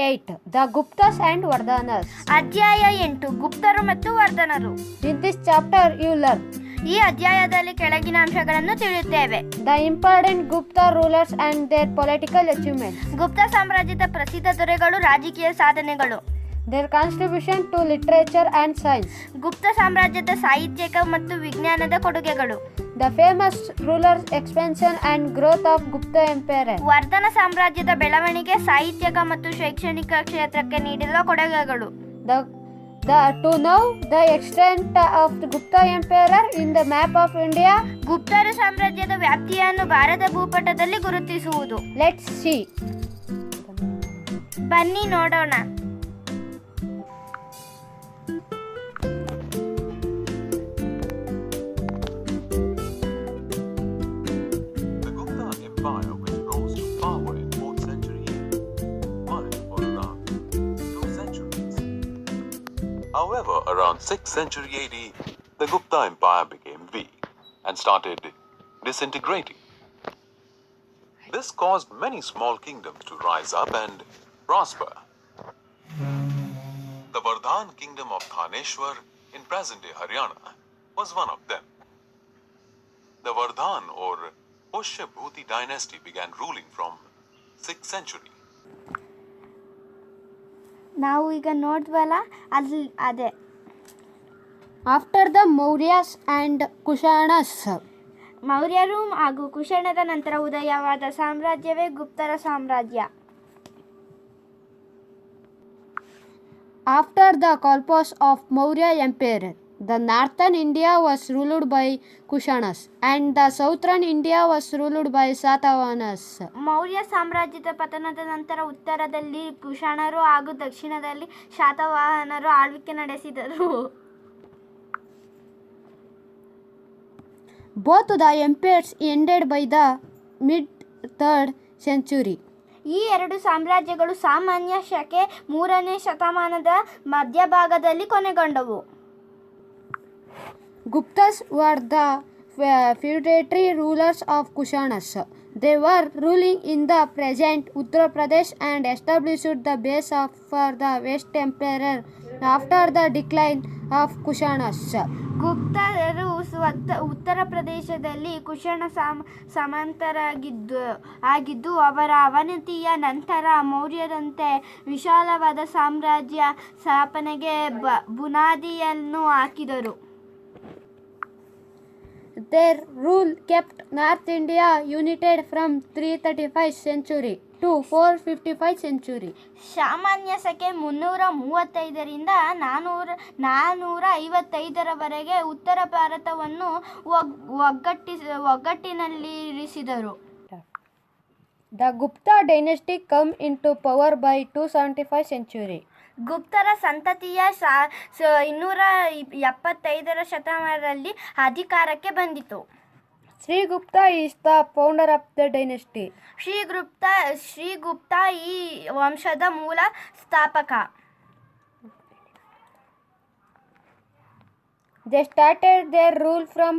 8. The Guptas and Vardhanas. ಅಧ್ಯಾಯ 8 ಗುಪ್ತರು ಮತ್ತು ವರ್ಧನರು. In this chapter you learn ಈ ಅಧ್ಯಾಯದಲ್ಲಿ ಕೆಳಗಿನ ಅಂಶಗಳನ್ನು ತಿಳಿಯುತ್ತೇವೆ. the important Gupta rulers and their political achievements, ಗುಪ್ತ ಸಾಮ್ರಾಜ್ಯದ ಪ್ರಸಿದ್ಧ ದೊರೆಗಳು, ರಾಜಕೀಯ ಸಾಧನೆಗಳು, their contribution to literature and science, ಗುಪ್ತ ಸಾಮ್ರಾಜ್ಯದ ಸಾಹಿತ್ಯಿಕ ಮತ್ತು ವಿಜ್ಞಾನದ ಕೊಡುಗೆಗಳು, the famous rulers' expansion and growth of Gupta Empire, ವರ್ಧನ ಸಾಮ್ರಾಜ್ಯದ ಬೆಳವಣಿಗೆ, ಸಾಹಿತ್ಯಿಕ ಮತ್ತು ಶೈಕ್ಷಣಿಕ ಕ್ಷೇತ್ರಕ್ಕೆ ನೀಡಿದ ಕೊಡುಗೆಗಳು. to know the extent of the Gupta Empire in the map of India. ಗುಪ್ತರ ಸಾಮ್ರಾಜ್ಯದ ವ್ಯಾಪ್ತಿಯನ್ನು ಭಾರತ ಭೂಪಟದಲ್ಲಿ ಗುರುತಿಸುವುದು. Let's see. ಬನ್ನಿ ನೋಡೋಣ. The Gupta Empire, which rose to power in 4th century AD, flourished for around 2 centuries. However, around 6th century AD, the Gupta Empire became weak and started disintegrating. This caused many small kingdoms to rise up and prosper. The Vardhan kingdom of Thaneshwar in present-day Haryana was one of them. The Vardhan or Pushyabhuti dynasty began ruling from 6th century. ನಾವು ಈಗ ನೋಡ್ವಲ್ಲ ಅದೇ. After the Mauryas and Kushanas, ಮೌರ್ಯರು ಹಾಗೂ ಕುಶಾಣರ ನಂತರ ಉದಯವಾದ ಸಾಮ್ರಾಜ್ಯವೇ ಗುಪ್ತರ ಸಾಮ್ರಾಜ್ಯ. after the collapse of Maurya Empire, the northern India was ruled by Kushanas and the southern India was ruled by Satavahanas. Maurya ಸಾಮ್ರಾಜ್ಯದ ಪತನದ ನಂತರ ಉತ್ತರದಲ್ಲಿ ಕುಶಾಣರು ಹಾಗೂ ದಕ್ಷಿಣದಲ್ಲಿ ಶಾತವಾಹನರು ಆಳ್ವಿಕೆ ನಡೆಸಿದರು. Both the empires ended by the mid-3rd century. ಈ ಎರಡು ಸಾಮ್ರಾಜ್ಯಗಳು ಸಾಮಾನ್ಯ ಶಕೆ 3ನೇ ಶತಮಾನದ ಮಧ್ಯಭಾಗದಲ್ಲಿ ಕೊನೆಗೊಂಡವು. Guptas were the feudatory rulers of Kushanas. They were ruling in the present Uttar Pradesh and established the base for the West Empire after the decline of Kushanas. ಗುಪ್ತರು ಉತ್ತರ ಪ್ರದೇಶದಲ್ಲಿ ಕುಶಾಣ ಆಗಿದ್ದು ಅವರ ಅವನತಿಯ ನಂತರ ಮೌರ್ಯರಂತೆ ವಿಶಾಲವಾದ ಸಾಮ್ರಾಜ್ಯ ಸ್ಥಾಪನೆಗೆ ಬುನಾದಿಯನ್ನು ಹಾಕಿದರು. Their rule kept North India united from 335 century to 455 century. ಸಾಮಾನ್ಯ ಸೆಕೆ 335ರಿಂದ 455ರವರೆಗೆ ಉತ್ತರ ಭಾರತವನ್ನು ಒಗ್ಗಟ್ಟಿನಲ್ಲಿರಿಸಿದರು. The Gupta dynasty came into power by 275 century. ಗುಪ್ತರ ಸಂತತಿಯ 275ರ ಶತಮಾನದಲ್ಲಿ ಅಧಿಕಾರಕ್ಕೆ ಬಂದಿತು. Sri Gupta is the founder of the dynasty. Sri Gupta ಈ ವಂಶದ ಮೂಲ ಸ್ಥಾಪಕ. They started their rule from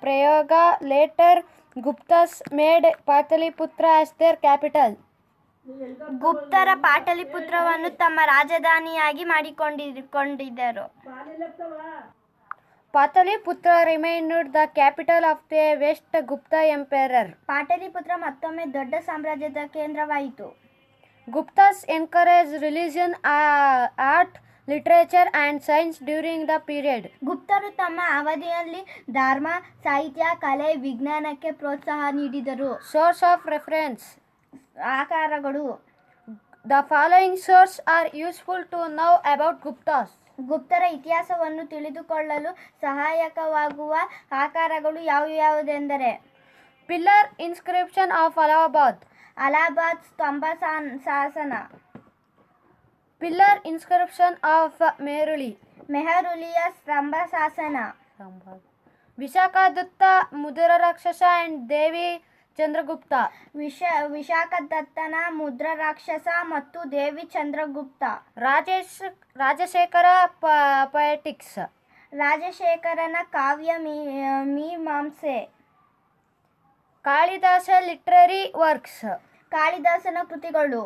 Prayaga. Later, Guptas made Pataliputra as their capital. ಗುಪ್ತರ ಪಾಟಲಿಪುತ್ರವನ್ನು ತಮ್ಮ ರಾಜಧಾನಿಯಾಗಿ ಮಾಡಿಕೊಂಡಿದ್ದರು. Pataliputra remained the capital of the West Gupta Empire. Pataliputra ಮತ್ತೊಮ್ಮೆ ದೊಡ್ಡ ಸಾಮ್ರಾಜ್ಯದ ಕೇಂದ್ರವಾಯಿತು. Guptas encouraged religion, art, literature and science during the period. ಗುಪ್ತರು ತಮ್ಮ ಅವಧಿಯಲ್ಲಿ ಧರ್ಮ, ಸಾಹಿತ್ಯ, ಕಲೆ, ವಿಜ್ಞಾನಕ್ಕೆ ಪ್ರೋತ್ಸಾಹ ನೀಡಿದರು. Source of reference. ಆಕಾರಗಳು. The following sources are useful to know about Guptas. ಗುಪ್ತರ ಇತಿಹಾಸವನ್ನು ತಿಳಿದುಕೊಳ್ಳಲು ಸಹಾಯಕವಾಗುವ ಆಕಾರಗಳು ಯಾವುದೆಂದರೆ Pillar inscription of Allahabad. Allahabad ಸ್ತಂಭ ಶಾಸನ. Pillar inscription of Mehruli. ಮೆಹರುಲಿಯ ಸ್ತಂಭ ಶಾಸನ. Vishakadutta Mudrarakshasa and Devi Chandragupta. ವಿಶಾಖದತ್ತನ Mudrarakshasa ಮತ್ತು ದೇವಿ ಚಂದ್ರಗುಪ್ತ. ರಾಜಶೇಖರ ಪೊಯೆಟಿಕ್ಸ್. ರಾಜಶೇಖರನ ಕಾವ್ಯ ಮೀಮಾಂಸೆ. Kalidasa literary works. ಕಾಳಿದಾಸನ ಕೃತಿಗಳು.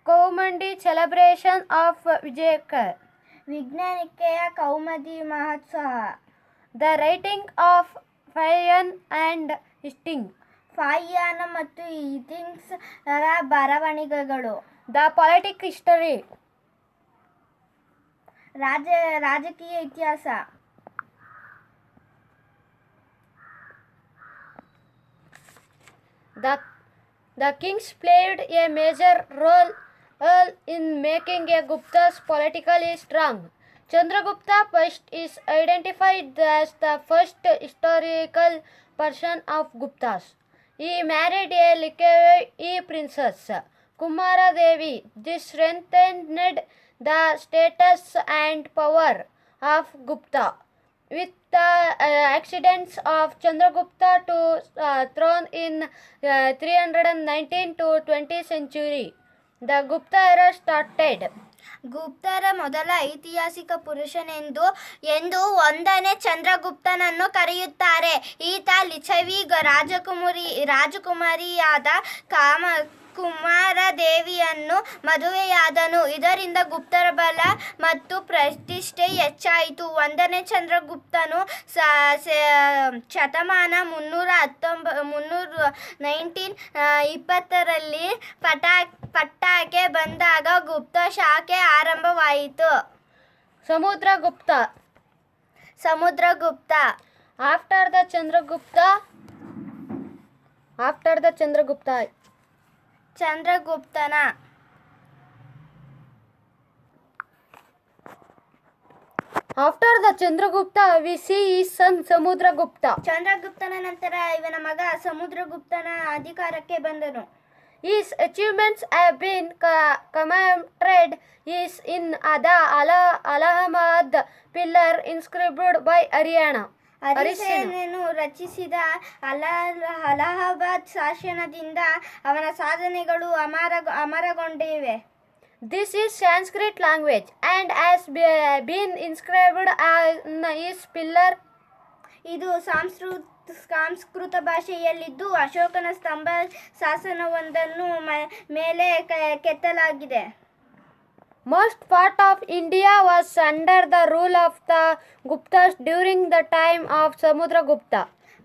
Kaumudi Chamandi celebration of Vijayakar. ವಿಜ್ಞಾನಿಕೆಯ ಕೌಮದಿ ಮಹೋತ್ಸವ. The writing of Fayan and Hastings. ಫಾಯಿಯಾನ ಮತ್ತು ಈಥಿಂಗ್ಸ್ ಬರವಣಿಗೆಗಳು. The politic history. ರಾಜಕೀಯ ಇತಿಹಾಸ. The kings played a major role in making a Gupta's politically strong. Chandragupta first is identified as the first historical person of Guptas. He married a Likhavi princess, Kumara Devi. This strengthened the status and power of Gupta. With the accidents of Chandragupta to throne in 319 to 20th century, the Gupta era started. ಗುಪ್ತರ ಮೊದಲ ಐತಿಹಾಸಿಕ ಪುರುಷನೆಂದು ಒಂದನೇ ಚಂದ್ರಗುಪ್ತನನ್ನು ಕರೆಯುತ್ತಾರೆ. ಈತ ಲಿಚ್ಛವಿ ರಾಜಕುಮಾರಿಯಾದ ಕುಮಾರ ದೇವಿಯನ್ನು ಮದುವೆಯಾದನು. ಇದರಿಂದ ಗುಪ್ತರ ಬಲ ಮತ್ತು ಪ್ರತಿಷ್ಠೆ ಹೆಚ್ಚಾಯಿತು. ಒಂದನೇ ಚಂದ್ರಗುಪ್ತನು ಶತಮಾನ 1920ರಲ್ಲಿ ಪಟ್ಟಾಕ್ಕೆ ಬಂದಾಗ ಗುಪ್ತ ಶಾಖೆ ಆರಂಭವಾಯಿತು. Samudragupta After the Chandragupta ಚಂದ್ರಗುಪ್ತನ After the Chandragupta, we see his son Samudragupta. ಚಂದ್ರಗುಪ್ತನ ನಂತರ ಇವನ ಮಗ ಸಮುದ್ರಗುಪ್ತನ ಅಧಿಕಾರಕ್ಕೆ ಬಂದನು. His achievements have been commemorated in the Allahabad pillar inscribed by Haryana. ಹರಿಸೇನನು ರಚಿಸಿದ ಅಲಹಾಬಾದ್ ಶಾಸನದಿಂದ ಅವನ ಸಾಧನೆಗಳು ಅಮರಗೊಂಡಿವೆ. This is Sanskrit language and has been inscribed on his pillar. ಇದು ಸಂಸ್ಕೃತ ಭಾಷೆಯಲ್ಲಿದ್ದು ಅಶೋಕನ ಸ್ತಂಭ ಶಾಸನವೊಂದನ್ನು ಮೇಲೆ ಕೆತ್ತಲಾಗಿದೆ. Most part of India was under the rule of the Guptas during the time of Samudragupta.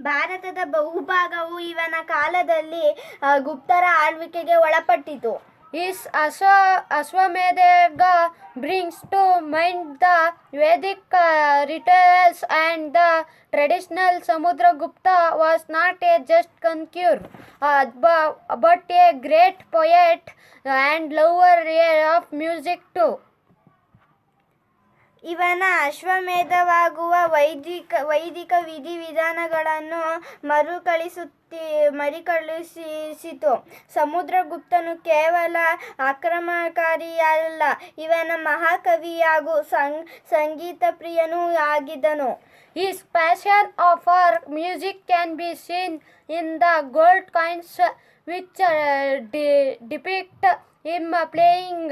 ಭಾರತದ ಬಹುಭಾಗವು ಇವನ ಕಾಲದಲ್ಲಿ ಗುಪ್ತರ ಆಳ್ವಿಕೆಗೆ ಒಳಪಟ್ಟಿತು. His Ashwamedha brings to mind the Vedic rituals, and the traditional Samudragupta was not just conqueror but a great poet and lover of music too. ಇವನ ಅಶ್ವಮೇಧವಾಗುವ ವೈದಿಕ ವಿಧಿವಿಧಾನಗಳನ್ನು ಮರುಕಳಿಸಿತು. ಸಮುದ್ರಗುಪ್ತನು ಕೇವಲ ಆಕ್ರಮಣಕಾರಿಯಲ್ಲ, ಇವನ ಮಹಾಕವಿ ಹಾಗೂ ಸಂಗೀತ ಪ್ರಿಯನೂ ಆಗಿದ್ದನು. His passion for music can be seen in the gold coins which depict him playing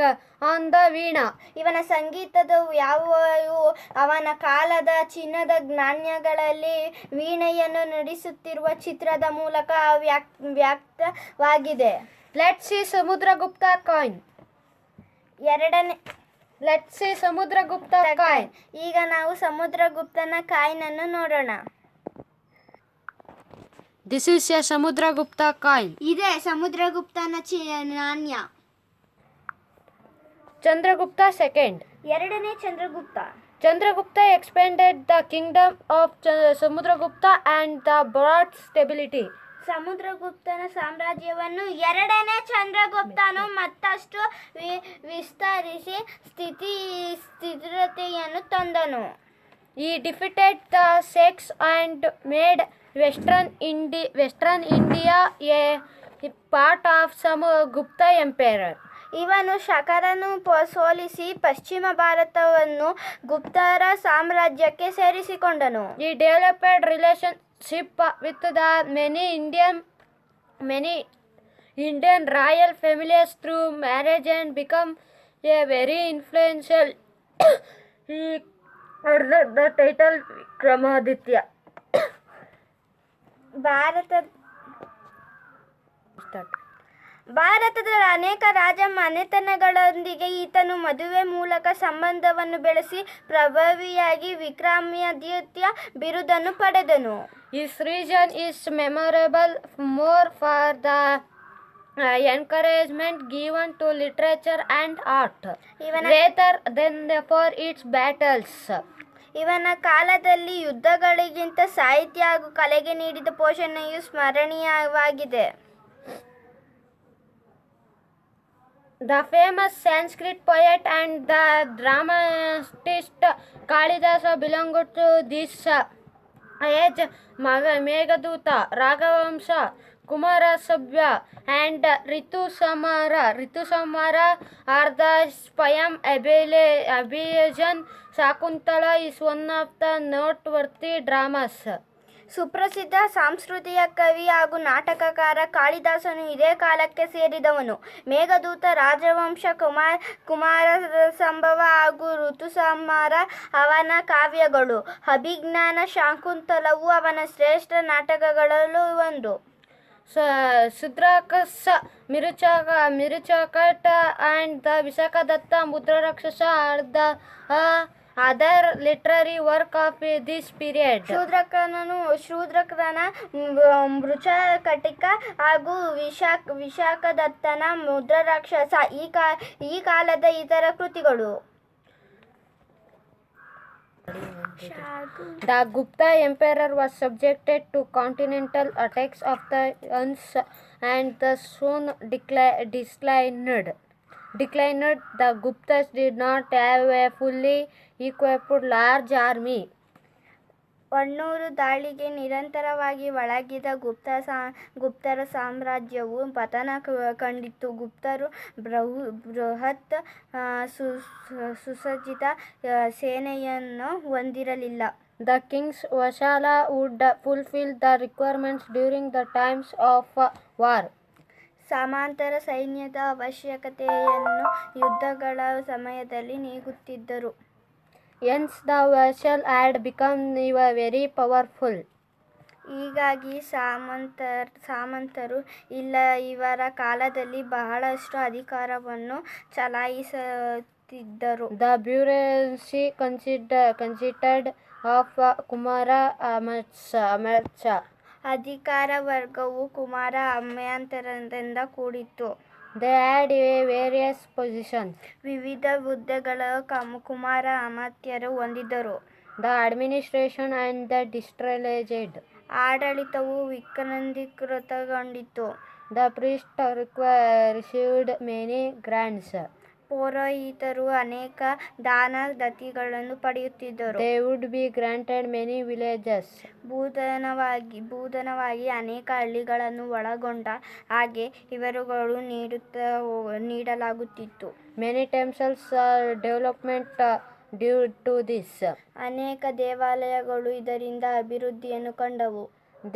on the veena. ಇವನ ಸಂಗೀತದ ಯಾವುವು ಅವನ ಕಾಲದ ಚಿನ್ನದ ನಾಣ್ಯಗಳಲ್ಲಿ ವೀಣೆಯನ್ನು ನುಡಿಸುತ್ತಿರುವ ಚಿತ್ರದ ಮೂಲಕ ವ್ಯಕ್ತವಾಗಿದೆ. Let's see Samudragupta coin. Let's see Samudragupta coin. ಈಗ ನಾವು ಸಮುದ್ರಗುಪ್ತನ ಕಾಯಿನ್ ಅನ್ನು ನೋಡೋಣ. This is a Samudragupta coin. ಇದೇ ಸಮುದ್ರಗುಪ್ತನ ನಾಣ್ಯ. Chandragupta II. ಎರಡನೇ Chandragupta. Chandragupta expanded the kingdom of Samudragupta and brought stability. ಸಮುದ್ರಗುಪ್ತನ ಸಾಮ್ರಾಜ್ಯವನ್ನು ಎರಡನೇ ಚಂದ್ರಗುಪ್ತನು ಮತ್ತಷ್ಟು ವಿಸ್ತರಿಸಿ ಸ್ಥಿರತೆಯನ್ನು ತಂದನು. He defeated the Sikhs and made Western India a part of Samugupta Empire. ಇವನು ಶಕರನ್ನು ಸೋಲಿಸಿ ಪಶ್ಚಿಮ ಭಾರತವನ್ನು ಗುಪ್ತರ ಸಾಮ್ರಾಜ್ಯಕ್ಕೆ ಸೇರಿಸಿಕೊಂಡನು. He developed relationship with the many Indian royal families through marriage and become a very influential. He earned the title Vikramaditya. ಭಾರತದ ಅನೇಕ ರಾಜ ಮನೆತನಗಳೊಂದಿಗೆ ಈತನು ಮದುವೆ ಮೂಲಕ ಸಂಬಂಧವನ್ನು ಬೆಳೆಸಿ ಪ್ರಭಾವಿಯಾಗಿ ವಿಕ್ರಮಾದಿತ್ಯ ಬಿರುದನ್ನು ಪಡೆದನು. His region is memorable more for the encouragement given to literature and art rather than for its battles. ಇವನ ಕಾಲದಲ್ಲಿ ಯುದ್ಧಗಳಿಗಿಂತ ಸಾಹಿತ್ಯ ಹಾಗೂ ಕಲೆಗೆ ನೀಡಿದ ಪೋಷಣೆಯು ಸ್ಮರಣೀಯವಾಗಿದೆ. The famous Sanskrit poet and the dramatist Kalidasa belonged to this age. Meghaduta, Raghavamsa, Kumarasabhya and Ritu-Samara are the poem. Abhijan Shakuntala is one of the noteworthy dramas. ಸುಪ್ರಸಿದ್ಧ ಸಾಂಸ್ಕೃತಿಕ ಕವಿ ಹಾಗೂ ನಾಟಕಕಾರ ಕಾಳಿದಾಸನು ಇದೇ ಕಾಲಕ್ಕೆ ಸೇರಿದವನು. ಮೇಘದೂತ, ರಾಜವಂಶ, ಕುಮಾರ ಸಂಭವ ಹಾಗೂ ಋತುಸಂಹಾರ ಅವನ ಕಾವ್ಯಗಳು. ಅಭಿಜ್ಞಾನ ಶಾಕುಂತಲವು ಅವನ ಶ್ರೇಷ್ಠ ನಾಟಕಗಳಲ್ಲಿ ಒಂದು. Sudrakas, Miruchakat and the Visakadatta Mudrarakshasa are the other literary work of this period. ಶೂದ್ರಕನ ಮೃಚಕಟಿಕ ಹಾಗೂ ವಿಶಾಖದತ್ತನ ಮುದ್ರರಾಕ್ಷಸ ಈ ಕಾಲದ ಇತರ ಕೃತಿಗಳು. The Gupta Empire was subjected to continental attacks of the Huns and the soon declined. The Guptas did not have a fully equipped large army. 100 ದಾಳಿಗೆ ನಿರಂತರವಾಗಿ ಒಳಗಿದ ಗುಪ್ತರ ಸಾಮ್ರಾಜ್ಯವು ಪತನ ಕಂಡಿತು. ಗುಪ್ತರು ಬೃಹತ್ ಸುಸಜ್ಜಿತ ಸೇನೆಯನ್ನು ಹೊಂದಿರಲಿಲ್ಲ. The kings Vashala would fulfill the requirements during the times of war. ಸಮಾಂತರ ಸೈನ್ಯದ ಅವಶ್ಯಕತೆಯನ್ನು ಯುದ್ಧಗಳ ಸಮಯದಲ್ಲಿ ನೀಗುತ್ತಿದ್ದರು. Hence the vassal had become very powerful. ಹೀಗಾಗಿ ಸಾಮಂತರು ಇವರ ಕಾಲದಲ್ಲಿ ಬಹಳಷ್ಟು ಅಧಿಕಾರವನ್ನು ಚಲಾಯಿಸುತ್ತಿದ್ದರು. The bureaucracy consisted of Kumara Amarcha. ಅಧಿಕಾರ ವರ್ಗವು ಕುಮಾರ ಅಮರ್ತ್ಯರಿಂದ ಕೂಡಿತ್ತು. They had various positions. ವಿವಿಧ ಹುದ್ದೆಗಳ ಕುಮಾರ ಅಮಾತ್ಯರು ಹೊಂದಿದ್ದರು. The administration and the districted. ಆಡಳಿತವು ವಿಕೇಂದ್ರೀಕೃತಗೊಂಡಿತು. The priest received many grants. ಪೌರೋಹಿತರು ಅನೇಕ ದಾನ ದತ್ತಿಗಳನ್ನು ಪಡೆಯುತ್ತಿದ್ದರು. They would be granted many villages. ಭೂಧನವಾಗಿ ಅನೇಕ ಹಳ್ಳಿಗಳನ್ನು ಒಳಗೊಂಡ ಹಾಗೆ ಇವರುಗಳು ನೀಡಲಾಗುತ್ತಿತ್ತು. Many temples development due to this. ಅನೇಕ ದೇವಾಲಯಗಳು ಇದರಿಂದ ಅಭಿವೃದ್ಧಿಯನ್ನು ಕಂಡವು.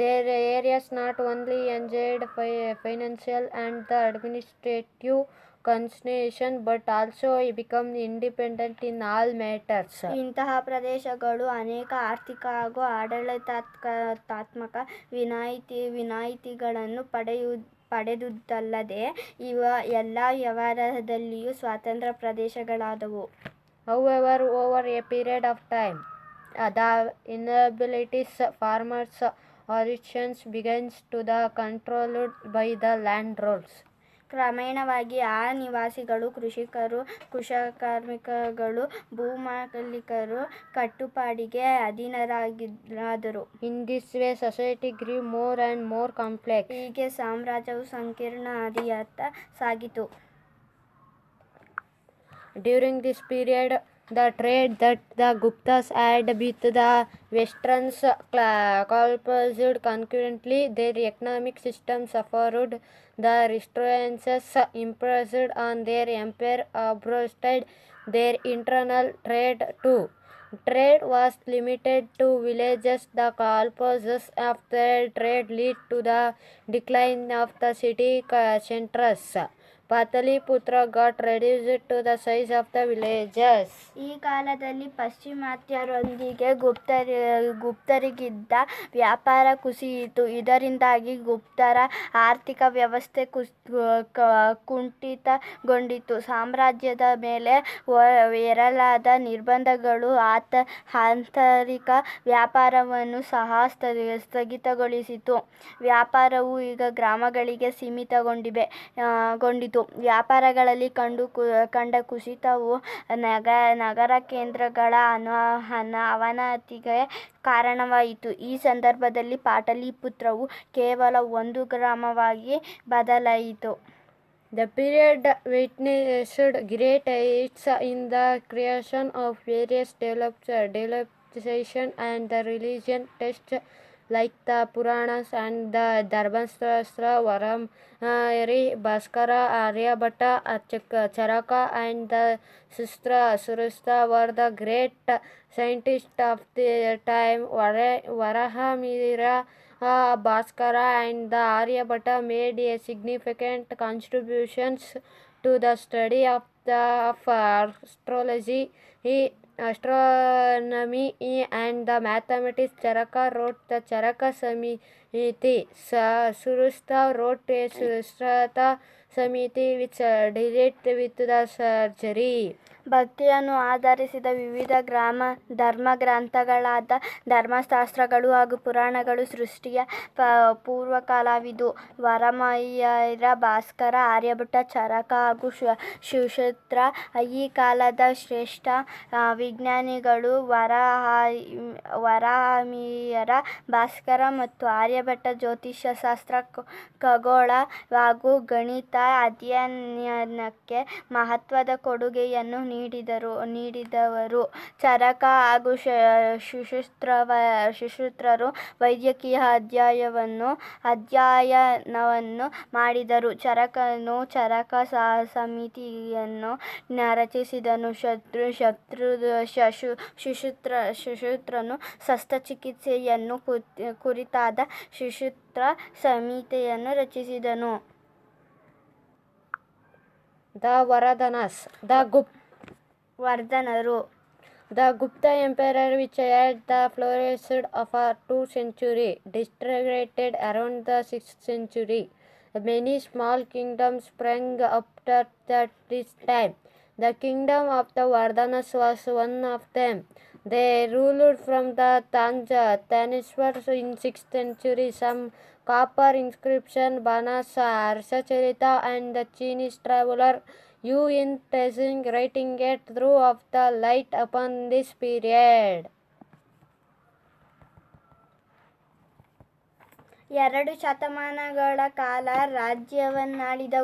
Their areas not only enjoyed financial and the administrative concession but also become independent in all matters. ಇಂತಹ ಪ್ರದೇಶಗಳು ಅನೇಕ ಆರ್ಥಿಕ ಹಾಗೂ ಆಡಳಿತಾತ್ಮಕ ವಿನಾಯಿತಿಗಳನ್ನು ಪಡೆದುದಲ್ಲದೆ ಎಲ್ಲ ವ್ಯವಹಾರದಲ್ಲಿಯೂ ಸ್ವತಂತ್ರ ಪ್ರದೇಶಗಳಾದವು. However, over a period of time, the inabilities farmers origins begins to the controlled by the landlords. ಕ್ರಮೇಣವಾಗಿ ಆ ನಿವಾಸಿಗಳು ಕುಶಲಕರ್ಮಿಗಳು ಭೂಮಾಲೀಕರು ಕಟ್ಟುಪಾಡಿಗೆ ಅಧೀನರಾದರು. In this way, society grew more and more complex. ಹೀಗೆ ಸಾಮ್ರಾಜ್ಯವು ಸಂಕೀರ್ಣ ಹಾದಿಯತ್ತ ಸಾಗಿತು. During this period, the trade that the Guptas had with the Westerns collapsed concurrently. Their economic system suffered. The restraints imposed on their empire obstructed their internal trade too. Trade was limited to villages. The collapse of their trade led to the decline of the city centers. Pataliputra got reduced to the size of the villages. ಈ ಕಾಲದಲ್ಲಿ ಪಾಶ್ಚಿಮಾತ್ಯರೊಂದಿಗೆ ಗುಪ್ತರಿಗಿದ್ದ ವ್ಯಾಪಾರ ಕುಸಿಯಿತು. ಇದರಿಂದಾಗಿ ಗುಪ್ತರ ಆರ್ಥಿಕ ವ್ಯವಸ್ಥೆ ಕುಂಠಿತಗೊಂಡಿತು. ಸಾಮ್ರಾಜ್ಯದ ಮೇಲೆ ಹೇರಲಾದ ನಿರ್ಬಂಧಗಳು ಆಂತರಿಕ ವ್ಯಾಪಾರವನ್ನು ಸಹ ಸ್ಥಗಿತಗೊಳಿಸಿತು. ವ್ಯಾಪಾರವು ಈಗ ಗ್ರಾಮಗಳಿಗೆ ಸೀಮಿತಗೊಂಡಿತು. ವ್ಯಾಪಾರಗಳಲ್ಲಿ ಕಂಡ ಕುಸಿತವು ನಗರ ಕೇಂದ್ರಗಳ ಅವನತಿಗೆ ಕಾರಣವಾಯಿತು. ಈ ಸಂದರ್ಭದಲ್ಲಿ ಪಾಟಲಿಪುತ್ರವು ಕೇವಲ ಒಂದು ಗ್ರಾಮವಾಗಿ ಬದಲಾಯಿತು. The period witnessed great heights in the creation of various civilization and the religion texts like the Puranas and the Dharmastra, Varamari, Bhaskara, Aryabhata, Charaka and the Surashtra were the great scientists of the time. Varahamihira, Bhaskara and the Aryabhata made a significant contributions to the study of astrology, astronomy and the mathematics. Charaka wrote the Charaka Samiti. Surashtra wrote a Surashtra Samiti which dealt with the surgery. ಭಕ್ತಿಯನ್ನು ಆಧರಿಸಿದ ವಿವಿಧ ಧರ್ಮಗ್ರಂಥಗಳಾದ ಧರ್ಮಶಾಸ್ತ್ರಗಳು ಹಾಗೂ ಪುರಾಣಗಳು ಸೃಷ್ಟಿಯ ಪೂರ್ವಕಾಲವಿದು. ವರಮಹಿರ, ಭಾಸ್ಕರ, ಆರ್ಯಭಟ, ಚರಕ ಹಾಗೂ ಸುಶ್ರುತ ಈ ಕಾಲದ ಶ್ರೇಷ್ಠ ವಿಜ್ಞಾನಿಗಳು. ವರಮಹಿರ, ಭಾಸ್ಕರ ಮತ್ತು ಆರ್ಯಭಟ ಜ್ಯೋತಿಷ್ಯಶಾಸ್ತ್ರ, ಖಗೋಳ ಹಾಗೂ ಗಣಿತ ಅಧ್ಯಯನಕ್ಕೆ ಮಹತ್ವದ ಕೊಡುಗೆಯನ್ನು ನೀಡಿದವರು. ಚರಕ ಹಾಗೂ ಸುಶ್ರುತರು ವೈದ್ಯಕೀಯ ಅಧ್ಯಯನವನ್ನು ಮಾಡಿದರು. ಚರಕನು ಚರಕ ಸಮಿತಿಯನ್ನು ರಚಿಸಿದನು. ಸುಶ್ರುತನು ಶಸ್ತ್ರಚಿಕಿತ್ಸೆಯನ್ನು ಕುರಿತಾದ ಸುಶ್ರುತ ಸಂಹಿತೆಯನ್ನು ರಚಿಸಿದನು. The Vardhanas, The Gupta Empire, which had the flourished of 2nd century, disintegrated around the 6th century. Many small kingdoms sprang up at this time. The kingdom of the Vardhanas was one of them. They ruled from the Tanishwars in 6th century. Some copper inscription, Banas, Harsacharita and the Chinese traveler Yu Yin Tezing writing it through of the light upon this period. 2 ಶತಮಾನಗಳ ಕಾಲ ರಾಜ್ಯವನ್ನಾಳಿದ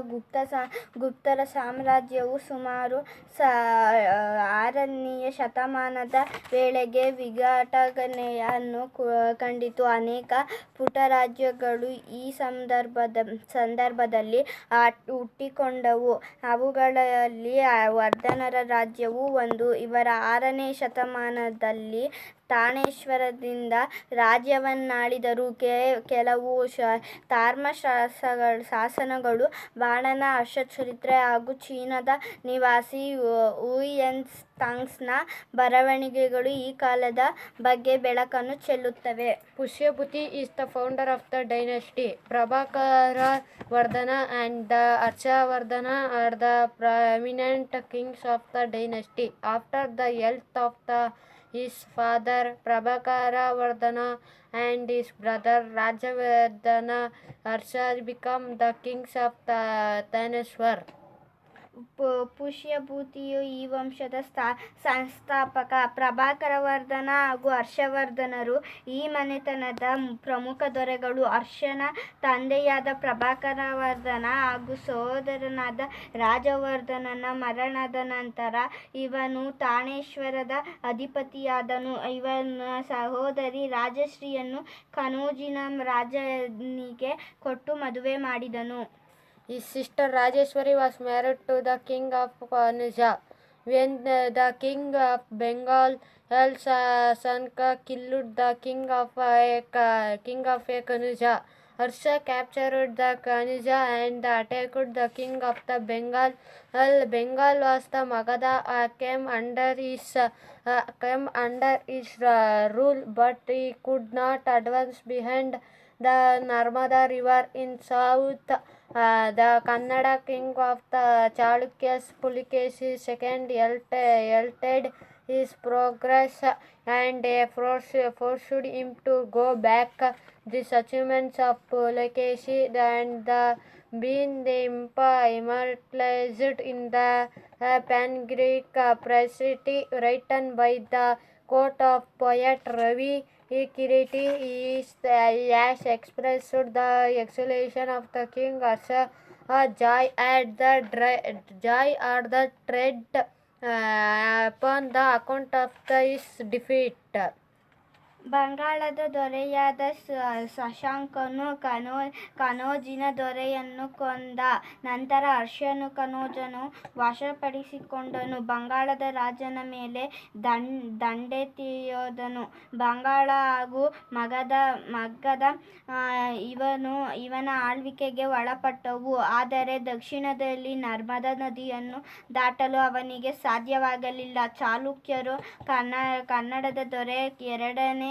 ಗುಪ್ತರ ಸಾಮ್ರಾಜ್ಯವು ಸುಮಾರು 6ನೇ ಶತಮಾನದ ವೇಳೆಗೆ ವಿಘಟನೆಯನ್ನು ಕಂಡಿತು. ಅನೇಕ ಪುಟ್ಟರಾಜ್ಯಗಳು ಈ ಸಂದರ್ಭದಲ್ಲಿ ಹುಟ್ಟಿಕೊಂಡವು. ಅವುಗಳಲ್ಲಿ ವರ್ಧನರ ರಾಜ್ಯವೂ ಒಂದು. ಇವರು 6ನೇ ಶತಮಾನದಲ್ಲಿ ತಾಣೇಶ್ವರದಿಂದ ರಾಜ್ಯವನ್ನಾಳಿದರು. ಕೆಲವು ಶಾಸನಗಳು, ಬಾಣನ ಹರ್ಷಚರಿತ್ರೆ ಹಾಗೂ ಚೀನಾದ ನಿವಾಸಿ ಹುಯೆನ್ಸಾಂಗ್ನ ಬರವಣಿಗೆಗಳು ಈ ಕಾಲದ ಬಗ್ಗೆ ಬೆಳಕನ್ನು ಚೆಲ್ಲುತ್ತವೆ. Pushyabhuti is the founder of the dynasty. Prabhakara Vardhana and the Harshavardhana are the prominent kings of the dynasty. After the death of his father Prabhakara Vardhana and his brother Rajavardhana, Harsha became the kings of the Tanishwar. ಪುಷ್ಯಭೂತಿಯು ಈ ವಂಶದ ಸಂಸ್ಥಾಪಕ. ಪ್ರಭಾಕರ ವರ್ಧನ ಹಾಗೂ ಹರ್ಷವರ್ಧನರು ಈ ಮನೆತನದ ಪ್ರಮುಖ ದೊರೆಗಳು. ಹರ್ಷನ ತಂದೆಯಾದ ಪ್ರಭಾಕರ ವರ್ಧನ ಹಾಗೂ ಸಹೋದರನಾದ ರಾಜವರ್ಧನನ ಮರಣದ ನಂತರ ಇವನು ತಾಣೇಶ್ವರದ ಅಧಿಪತಿಯಾದನು. ಇವನ ಸಹೋದರಿ ರಾಜಶ್ರೀಯನ್ನು ಕನೌಜಿನ ರಾಜನಿಗೆ ಕೊಟ್ಟು ಮದುವೆ ಮಾಡಿದನು. His sister Rajeshwari was married to the king of Kanuja. When the king of Bengal Sanka killed the king of Kanuja, Harsha captured the Kanija and attacked the king of the Bengal. Bengal was the Magadha came under his rule, but he could not advance behind the Narmada river in south. The Kannada king of the Chalukyas, Pulikesi II, halted his progress and forced him to go back. These achievements of Pulakesi and the been immortalized in the Panegyric Prakriti written by the court of poet Ravi Kiriti. He has expressed the exultation of the king Harsha, joy at the dread upon the account of his defeat. ಬಂಗಾಳದ ದೊರೆಯಾದ ಶಶಾಂಕನು ಕನೋಜಿನ ದೊರೆಯನ್ನು ಕೊಂದ ನಂತರ ಹರ್ಷನು ಕನೋಜನು ವಶಪಡಿಸಿಕೊಂಡನು. ಬಂಗಾಳದ ರಾಜನ ಮೇಲೆ ದಂಡೆತ್ತಿಯೋದನು. ಬಂಗಾಳ ಹಾಗೂ ಮಗಧ ಇವನ ಆಳ್ವಿಕೆಗೆ ಒಳಪಟ್ಟವು. ಆದರೆ ದಕ್ಷಿಣದಲ್ಲಿ ನರ್ಮದಾ ನದಿಯನ್ನು ದಾಟಲು ಅವನಿಗೆ ಸಾಧ್ಯವಾಗಲಿಲ್ಲ. ಚಾಲುಕ್ಯರು ಕನ್ನಡದ ದೊರೆ ಎರಡನೇ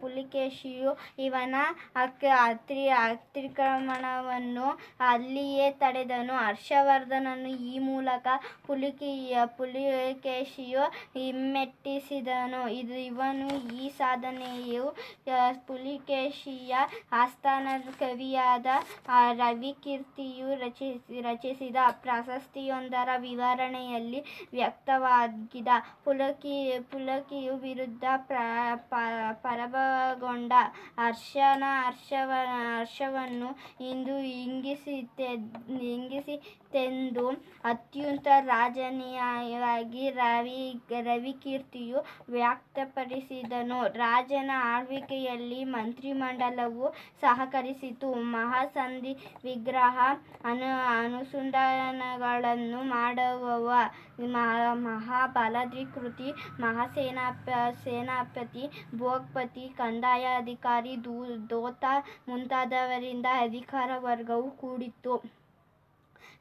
ಪುಲಿಕೇಶಿಯು ಇವನ ಅತಿಕ್ರಮಣವನ್ನು ಅಲ್ಲಿಯೇ ತಡೆದನು. ಹರ್ಷವರ್ಧನನು ಈ ಮೂಲಕ ಪುಲಿಕೇಶಿಯು ಹಿಮ್ಮೆಟ್ಟಿಸಿದನು. ಇವನು ಈ ಸಾಧನೆಯು ಪುಲಿಕೇಶಿಯ ಆಸ್ಥಾನ ಕವಿಯಾದ ರವಿಕೀರ್ತಿಯು ರಚಿಸಿದ ಪ್ರಶಸ್ತಿಯೊಂದರ ವಿವರಣೆಯಲ್ಲಿ ವ್ಯಕ್ತವಾಗಿದೆ. ಪುಲಕಿಯು ವಿರುದ್ಧ ಪರಾಭವಗೊಂಡ ಹರ್ಷವನ್ನು ಹಿಂಗಿಸಿತೆಂದು ಅತ್ಯುನ್ನತ ರಾಜನೀಯವಾಗಿ ರವಿಕೀರ್ತಿಯು ವ್ಯಕ್ತಪಡಿಸಿದನು. ರಾಜನ ಆಳ್ವಿಕೆಯಲ್ಲಿ ಮಂತ್ರಿಮಂಡಲವು ಸಹಕರಿಸಿತು. ಮಹಾಸಂಧಿ ವಿಗ್ರಹ ಅನುಸಂಧಾನಗಳನ್ನು ಮಾಡುವವ ಮಹಾಬಲಾಧಿಕೃತಿ ಮಹಾಸೇನಾಪತಿ ಭೋಗ್ಪತಿ ಕಂದಾಯ ಅಧಿಕಾರಿ ದೂತ ಮುಂತಾದವರಿಂದ ಅಧಿಕಾರ ವರ್ಗವು ಕೂಡಿತ್ತು.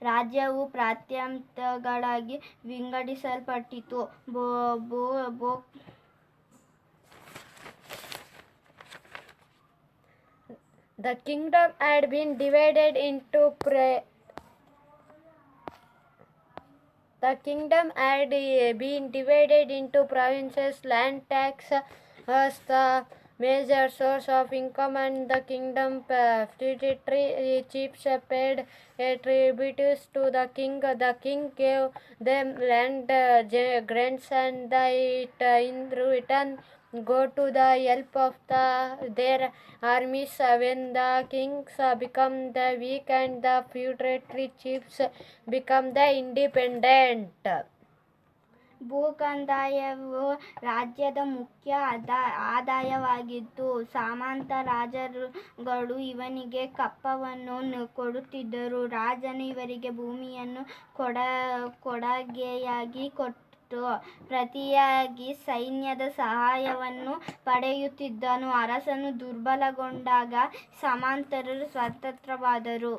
ರಾಜ್ಯವು ಪ್ರಾಂತ್ಯಗಳಾಗಿ ವಿಂಗಡಿಸಲ್ಪಟ್ಟಿತು. The kingdom had been divided into provinces. Land tax was the major source of income, and the kingdom feudatory chiefs paid tributes to the king. The king gave them land grants, and in return go to the help of their armies. When the kings become the weak and the feudatory chiefs become the independent. ಭೂಕಂದಾಯವು ರಾಜ್ಯದ ಮುಖ್ಯ ಆದಾಯವಾಗಿತ್ತು. ಸಾಮಂತ ರಾಜರುಗಳು ಇವನಿಗೆ ಕಪ್ಪವನ್ನು ಕೊಡುತ್ತಿದ್ದರು. ರಾಜನು ಇವರಿಗೆ ಭೂಮಿಯನ್ನು ಕೊಡುಗೆಯಾಗಿ ಕೊಟ್ಟು ಪ್ರತಿಯಾಗಿ ಸೈನ್ಯದ ಸಹಾಯವನ್ನು ಪಡೆಯುತ್ತಿದ್ದನು. ಅರಸನು ದುರ್ಬಲಗೊಂಡಾಗ ಸಾಮಂತರು ಸ್ವತಂತ್ರವಾದರು.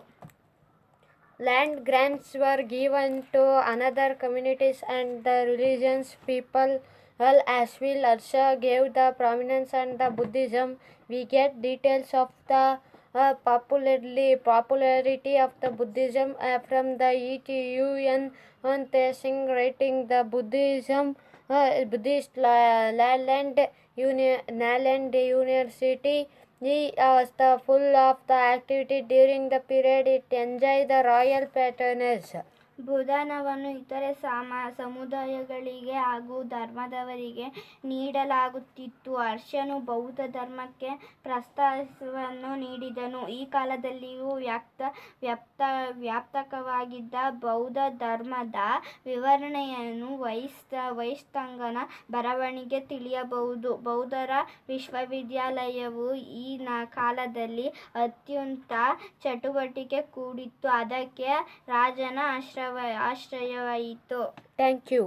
Land grants were given to other communities and the religious people as well. Harsha gave the prominence and the Buddhism. We get details of the popularity of the Buddhism from the E.T.U.N. Tesing writing the Buddhist Nagaland University. He was full of the activity during the period it enjoyed the royal patronage. ಬುಧನವನ್ನು ಇತರೆ ಸಮುದಾಯಗಳಿಗೆ ಹಾಗೂ ಧರ್ಮದವರಿಗೆ ನೀಡಲಾಗುತ್ತಿತ್ತು. ಹರ್ಷನು ಬೌದ್ಧ ಧರ್ಮಕ್ಕೆ ಪ್ರಸ್ತಾವವನ್ನು ನೀಡಿದನು. ಈ ಕಾಲದಲ್ಲಿಯೂ ವ್ಯಾಪಕವಾಗಿದ್ದ ಬೌದ್ಧ ಧರ್ಮದ ವಿವರಣೆಯನ್ನು ವೈಷ್ಣವನ ಬರವಣಿಗೆ ತಿಳಿಯಬಹುದು. ಬೌದ್ಧರ ವಿಶ್ವವಿದ್ಯಾಲಯವು ಈ ಕಾಲದಲ್ಲಿ ಅತ್ಯುನ್ನತ ಚಟುವಟಿಕೆ ಕೂಡಿತ್ತು. ಅದಕ್ಕೆ ರಾಜನ ಆಶ್ರಯವಾಯಿತು. Thank you.